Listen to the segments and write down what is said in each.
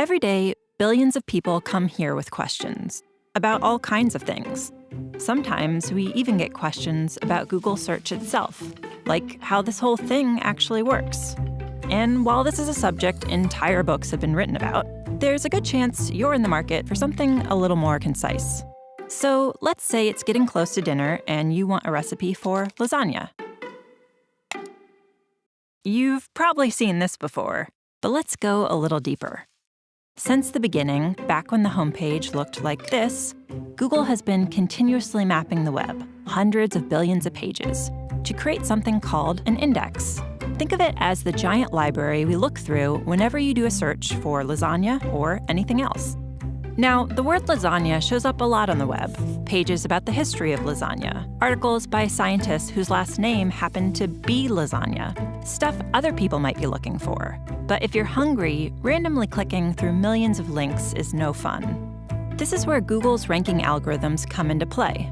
Every day, billions of people come here with questions about all kinds of things. Sometimes we even get questions about Google search itself, like how this whole thing actually works. And while this is a subject entire books have been written about, there's a good chance you're in the market for something a little more concise. So let's say it's getting close to dinner and you want a recipe for lasagna. You've probably seen this before, but let's go a little deeper. Since the beginning, back when the homepage looked like this, Google has been continuously mapping the web, hundreds of billions of pages, to create something called an index. Think of it as the giant library we look through whenever you do a search for lasagna or anything else. Now, the word lasagna shows up a lot on the web. Pages about the history of lasagna, articles by scientists whose last name happened to be lasagna, stuff other people might be looking for. But if you're hungry, randomly clicking through millions of links is no fun. This is where Google's ranking algorithms come into play.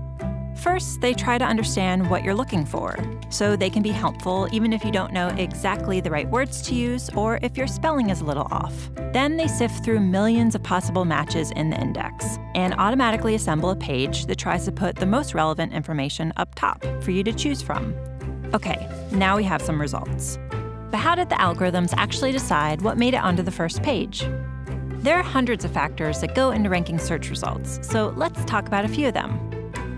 First, they try to understand what you're looking for, so they can be helpful even if you don't know exactly the right words to use or if your spelling is a little off. Then they sift through millions of possible matches in the index and automatically assemble a page that tries to put the most relevant information up top for you to choose from. Okay, now we have some results. But how did the algorithms actually decide what made it onto the first page? There are hundreds of factors that go into ranking search results, so let's talk about a few of them.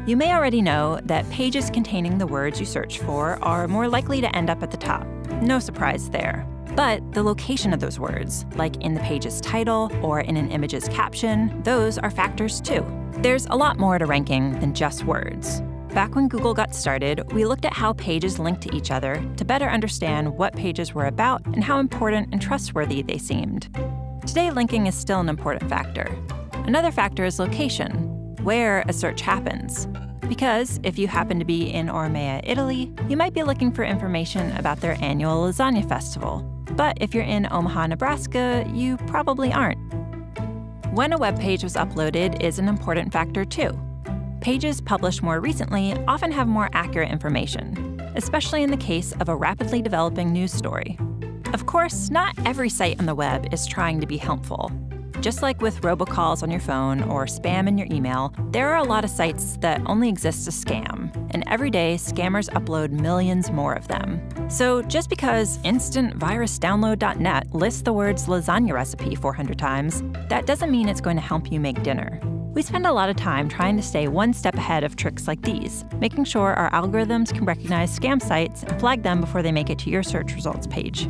You may already know that pages containing the words you search for are more likely to end up at the top. No surprise there. But the location of those words, like in the page's title or in an image's caption, those are factors too. There's a lot more to ranking than just words. Back when Google got started, we looked at how pages link to each other to better understand what pages were about and how important and trustworthy they seemed. Today, linking is still an important factor. Another factor is location, where a search happens. Because if you happen to be in Ormea, Italy, you might be looking for information about their annual lasagna festival. But if you're in Omaha, Nebraska, you probably aren't. When a web page was uploaded is an important factor too. Pages published more recently often have more accurate information, especially in the case of a rapidly developing news story. Of course, not every site on the web is trying to be helpful. Just like with robocalls on your phone or spam in your email, there are a lot of sites that only exist to scam, and every day scammers upload millions more of them. So just because instantvirusdownload.net lists the words lasagna recipe 400 times, that doesn't mean it's going to help you make dinner. We spend a lot of time trying to stay one step ahead of tricks like these, making sure our algorithms can recognize scam sites and flag them before they make it to your search results page.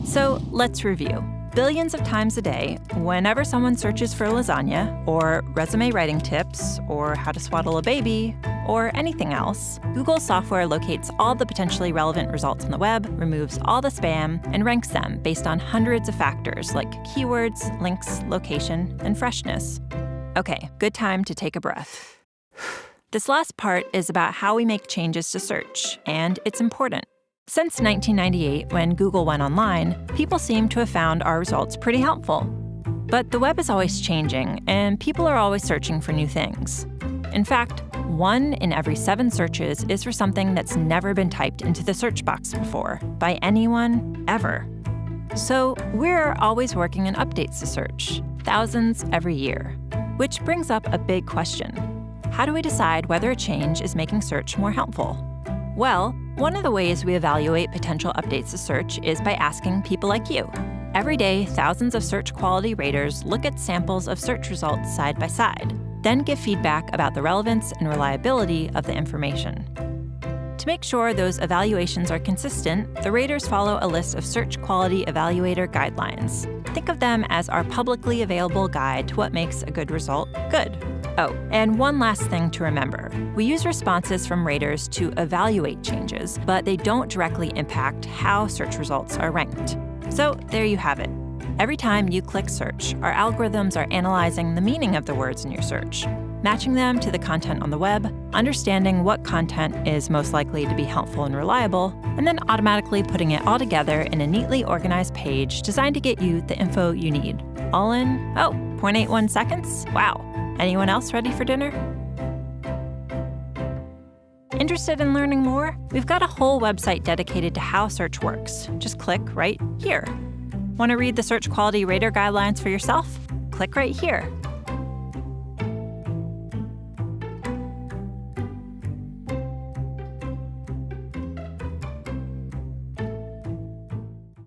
So let's review. Billions of times a day, whenever someone searches for lasagna, or resume writing tips, or how to swaddle a baby, or anything else, Google's software locates all the potentially relevant results on the web, removes all the spam, and ranks them based on hundreds of factors like keywords, links, location, and freshness. Okay, good time to take a breath. This last part is about how we make changes to search, and it's important. Since 1998, when Google went online, people seem to have found our results pretty helpful. But the web is always changing, and people are always searching for new things. In fact, 1 in every 7 searches is for something that's never been typed into the search box before, by anyone, ever. So we're always working on updates to search, thousands every year. Which brings up a big question. How do we decide whether a change is making search more helpful? Well, one of the ways we evaluate potential updates to search is by asking people like you. Every day, thousands of search quality raters look at samples of search results side by side, then give feedback about the relevance and reliability of the information. To make sure those evaluations are consistent, the raters follow a list of search quality evaluator guidelines. Think of them as our publicly available guide to what makes a good result good. Oh, and one last thing to remember. We use responses from raters to evaluate changes, but they don't directly impact how search results are ranked. So there you have it. Every time you click search, our algorithms are analyzing the meaning of the words in your search, matching them to the content on the web, understanding what content is most likely to be helpful and reliable, and then automatically putting it all together in a neatly organized page designed to get you the info you need. All in, 0.81 seconds? Wow. Anyone else ready for dinner? Interested in learning more? We've got a whole website dedicated to how search works. Just click right here. Want to read the search quality rater guidelines for yourself? Click right here.